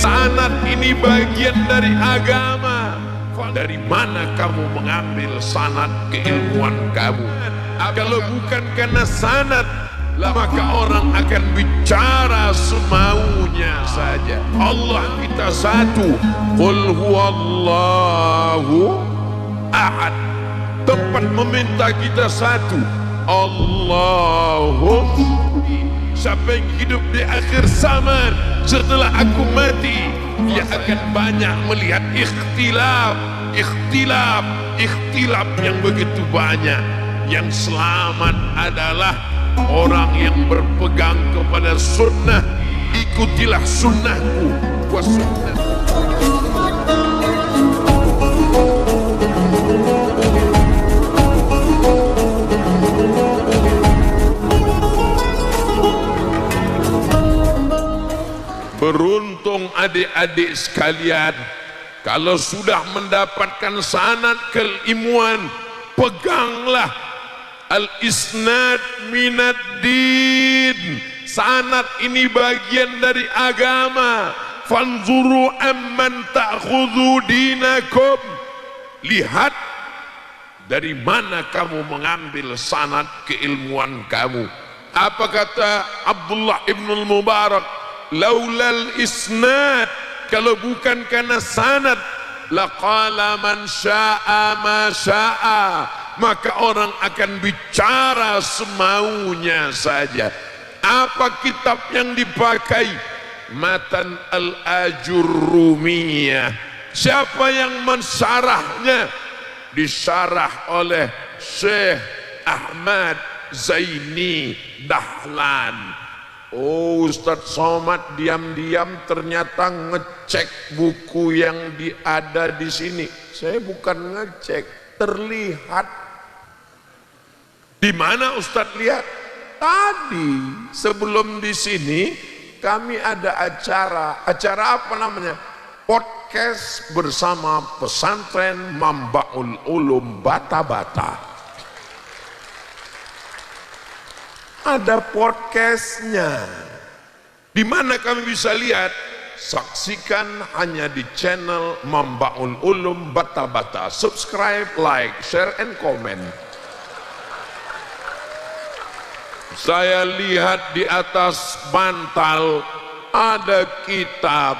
sanad ini bagian dari agama. Dari mana kamu mengambil sanad keilmuan kamu? Kalau bukan karena sanad, maka orang akan bicara semaunya saja. Allah kita satu, qul huwallahu ahad. Tempat meminta kita satu, Allahu. Siapa yang hidup di akhir zaman setelah aku mati, dia akan banyak melihat ikhtilaf yang begitu banyak. Yang selamat adalah orang yang berpegang kepada sunnah. Ikutilah sunnahku wa sunnah. Beruntung adik-adik sekalian, kalau sudah mendapatkan sanad keilmuan, peganglah al-isnad minad din. Sanad ini bagian dari agama. Fanzuru amman ta'khudhu dinakum. Lihat dari mana kamu mengambil sanad keilmuan kamu. Apa kata Abdullah ibn al-Mubarak? Laulal isnad, kalau bukan karena sanad, laqala man syaa ma syaa, maka orang akan bicara semaunya saja. Apa kitab yang dipakai? Matan al-Ajurrumiyah. Siapa yang mensyarahnya? Disyarah oleh Syekh Ahmad Zaini Dahlan. Oh, Ustadz Somad diam-diam ternyata ngecek buku yang ada di sini. Saya bukan ngecek, terlihat. Di mana Ustadz lihat? Tadi sebelum di sini kami ada acara apa namanya? Podcast bersama pesantren Mambaul Ulum Bata-Bata. Ada podcastnya. Di mana kami bisa lihat? Saksikan hanya di channel Mambaul Ulum Bata-Bata. Subscribe, like, share, and comment. Saya lihat di atas bantal ada kitab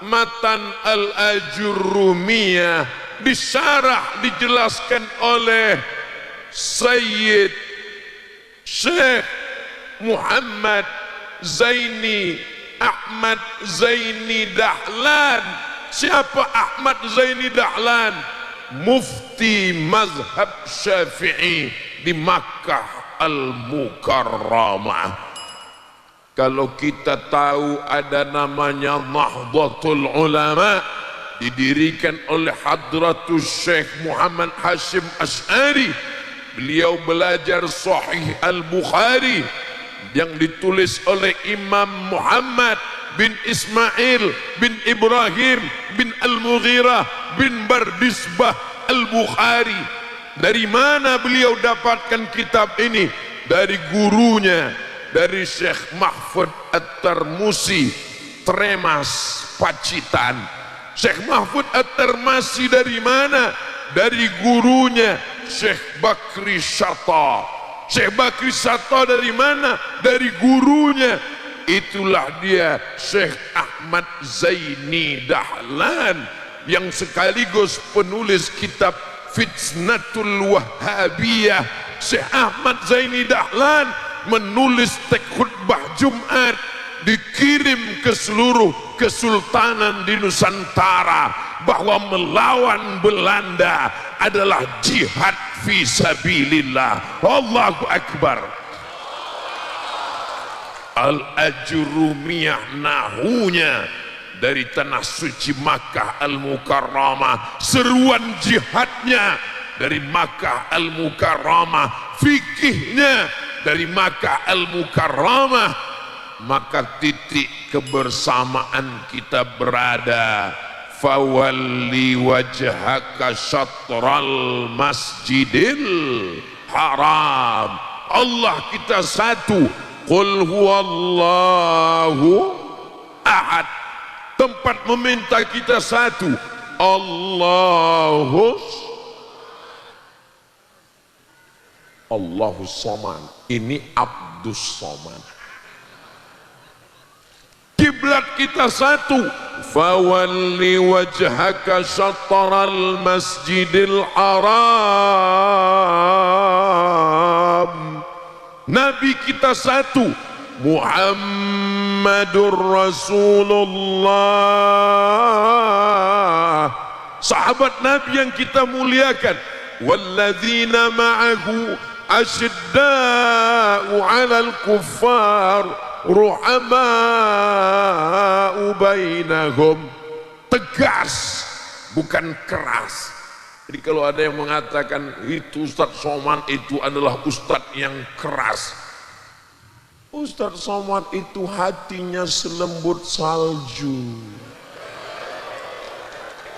Matan al-Ajurrumiyah, disyarah, dijelaskan oleh Sayyid Syekh Muhammad Zaini Ahmad Zaini Dahlan. Siapa Ahmad Zaini Dahlan? Mufti mazhab Syafi'i di Makkah Al-Mukarramah. Kalau kita tahu ada namanya Nahdlatul Ulama, didirikan oleh Hadratus Syekh Muhammad Hashim Asy'ari. Beliau belajar Sahih Al-Bukhari yang ditulis oleh Imam Muhammad bin Ismail bin Ibrahim bin Al-Mughirah bin Bardisbah Al-Bukhari. Dari mana beliau dapatkan kitab ini? Dari gurunya, dari Syekh Mahfud At-Tarmusi, Tremas, Pacitan. Syekh Mahfud At-Tarmusi dari mana? Dari gurunya Syekh Bakri Syatta. Syekh Bakri Syatta dari mana? Dari gurunya. Itulah dia Syekh Ahmad Zaini Dahlan yang sekaligus penulis kitab Fitnatul Wahhabiyah. Syekh Ahmad Zaini Dahlan menulis teks khutbah Jumat, dikirim ke seluruh kesultanan di Nusantara, bahwa melawan Belanda adalah jihad fi sabilillah. Allahu Akbar. Al-Ajurrumiyah nahunya dari tanah suci Makkah Al-Mukarramah, seruan jihadnya dari Makkah Al-Mukarramah, fikihnya dari Makkah Al-Mukarramah. Maka titik kebersamaan kita berada. Fawalli wajhaka syatral masjidil haram. Allah kita satu. Qul huwallahu ahad. tempat meminta kita satu, Allahus Somad. Ini Abdus Somad. Kiblat kita satu, fawalli wajhaka syatral masjidil haram. Nabi kita satu, Muhammadur Rasulullah. Sahabat Nabi yang kita muliakan, walladzina ma'ahu asyidda'u 'alal kuffar ruhama'u bainahum. Tegas, bukan keras. Jadi kalau ada yang mengatakan itu Ustadz Somad itu adalah Ustadz yang keras, Ustadz Somad itu hatinya selembut salju,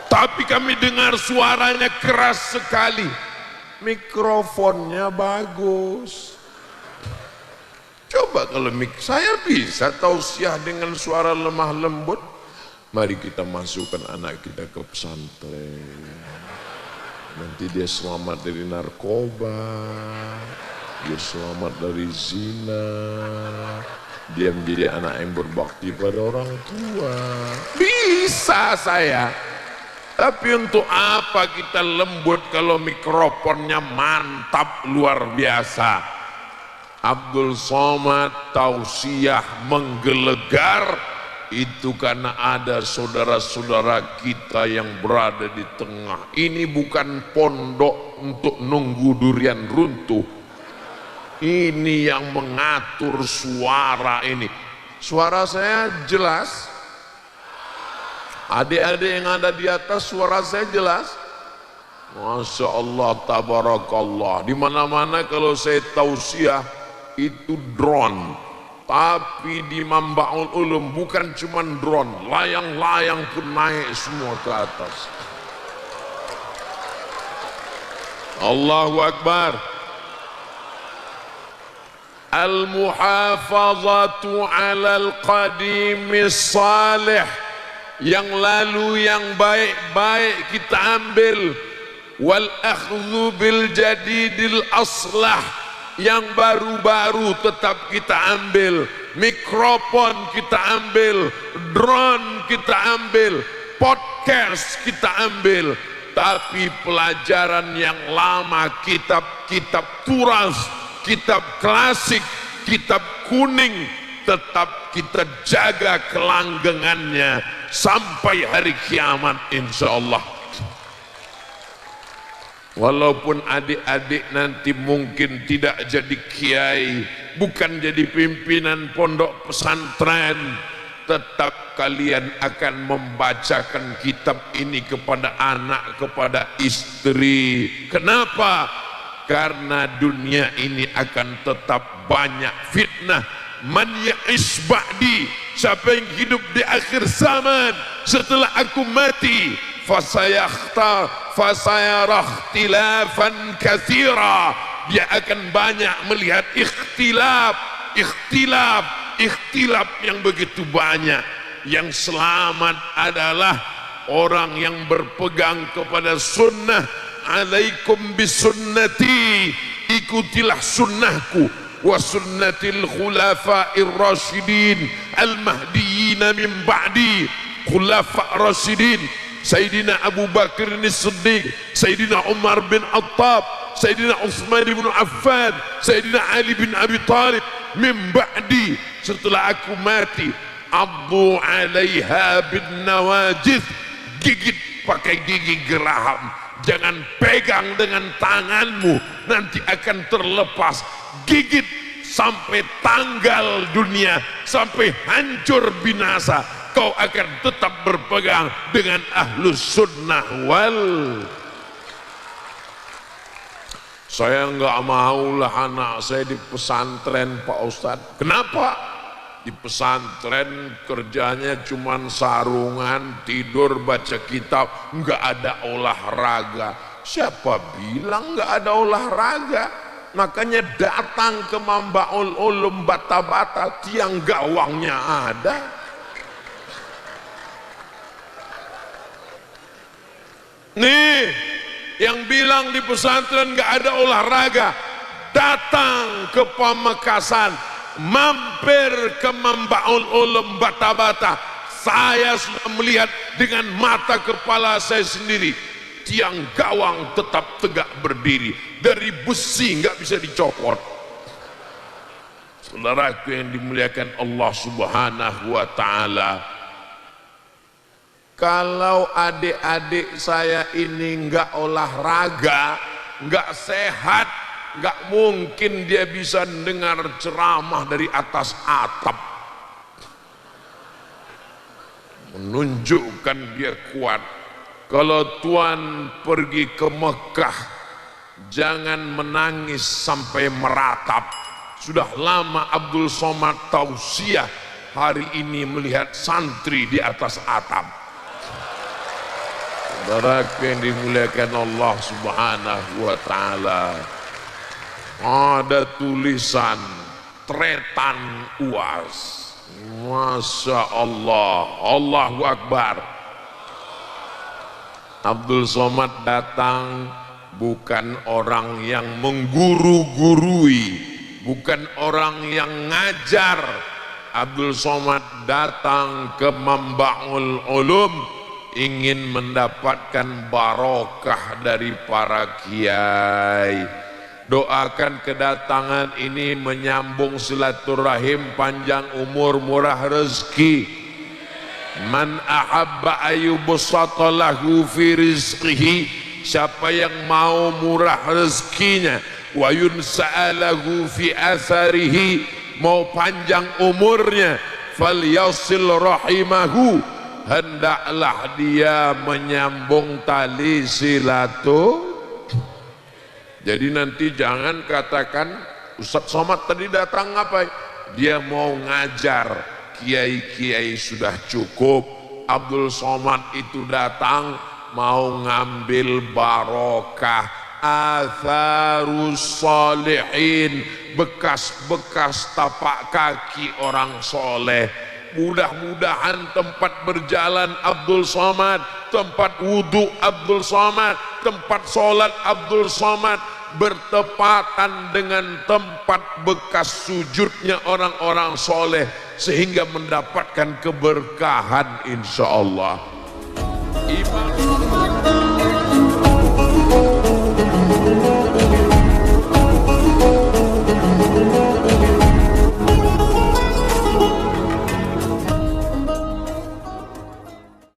tapi kami dengar suaranya keras sekali, mikrofonnya bagus. Coba kalau saya bisa tausiah dengan suara lemah lembut. Mari kita masukkan anak kita ke pesantren, nanti dia selamat dari narkoba, dia selamat dari zina, dia menjadi anak yang berbakti pada orang tua. Bisa saya. Tapi untuk apa kita lembut kalau mikrofonnya mantap luar biasa? Abdul Somad tausiah menggelegar itu karena ada saudara-saudara kita yang berada di tengah. Ini bukan pondok untuk nunggu durian runtuh. Ini yang mengatur suara ini. Suara saya jelas? Adik-adik yang ada di atas, suara saya jelas? Masya Allah, tabarakallah. Di mana-mana kalau saya tausiah itu drone, tapi di Mambaul Ulum bukan cuma drone, layang-layang pun naik semua ke atas. Allahu Akbar. Al-muhafazatu alal qadimis salih. Yang lalu yang baik-baik kita ambil, wal akhdhu bil jadidil aslah. Yang baru-baru tetap kita ambil, mikrofon kita ambil, drone kita ambil, podcast kita ambil, tapi pelajaran yang lama, kitab-kitab turas, kitab klasik, kitab kuning, tetap kita jaga kelanggengannya sampai hari kiamat insyaallah. Walaupun adik-adik nanti mungkin tidak jadi kiai, bukan jadi pimpinan pondok pesantren, tetap kalian akan membacakan kitab ini kepada anak, kepada istri. Kenapa? Karena dunia ini akan tetap banyak fitnah. Man ya'ish ba'di, siapa yang hidup di akhir zaman setelah aku mati, fasayara ikhtilafan katsira, dia akan banyak melihat ikhtilaf yang begitu banyak. Yang selamat adalah orang yang berpegang kepada sunnah. Alaikum bisunnati, ikutilah sunnahku, wa sunnatil khulafa'ir rasyidin al-mahdiyyin min ba'di. Khulafa' rasyidin Sayyidina Abu Bakar As-Siddiq, Sayyidina Umar bin Attab, Sayyidina Utsman bin Affan, Sayyidina Ali bin Abi Talib. Min ba'di, setelah aku mati, addu 'alaiha bin nawajiz, gigit pakai gigi geraham. Jangan pegang dengan tanganmu, nanti akan terlepas. Gigit sampai tanggal dunia, sampai hancur binasa. Kau akan tetap berpegang dengan ahlus sunnah wal. Saya enggak maulah anak saya di pesantren, Pak Ustadz. Kenapa? Di pesantren kerjanya cuman sarungan, tidur, baca kitab, enggak ada olahraga. Siapa bilang enggak ada olahraga? Makanya datang ke Mambaul Ulum, bata-bata, tiang gawangnya ada. Nih, yang bilang di pesantren gak ada olahraga, datang ke Pamekasan, mampir ke Mambaul Ulum Bata-Bata. Saya sudah melihat dengan mata kepala saya sendiri, tiang gawang tetap tegak berdiri, dari besi nggak bisa dicopot. Saudaraku yang dimuliakan Allah Subhanahu wa Ta'ala, kalau adik-adik saya ini nggak olahraga, nggak sehat, nggak mungkin dia bisa dengar ceramah dari atas atap, menunjukkan dia kuat. Kalau Tuhan pergi ke Mekah, jangan menangis sampai meratap. Sudah lama Abdul Somad tausiah, hari ini melihat santri di atas atap. Saudaraku yang dimuliakan Allah Subhanahu wa Ta'ala, ada tulisan tretan UAS. Masya Allah, Allahu Akbar. Abdul Somad datang bukan orang yang mengguru-gurui, bukan orang yang ngajar. Abdul Somad datang ke Mambaul Ulum ingin mendapatkan barokah dari para kiai. Doakan kedatangan ini menyambung silaturahim, panjang umur, murah rezeki. Man ahabba ayyubsata lahu fi rizqihi, siapa yang mau murah rezekinya, wa yunsa'alahu fi atharihi, mau panjang umurnya, falyasil rahimahu, hendaklah dia menyambung tali silaturahim. Jadi nanti jangan katakan Ustadz Somad tadi datang ngapain? Dia mau ngajar, kiai-kiai sudah cukup. Abdul Somad itu datang mau ngambil barokah, atharus salihin, bekas-bekas tapak kaki orang soleh. Mudah-mudahan tempat berjalan Abdul Somad, tempat wudhu Abdul Somad, tempat sholat Abdul Somad bertepatan dengan tempat bekas sujudnya orang-orang soleh, sehingga mendapatkan keberkahan insya Allah.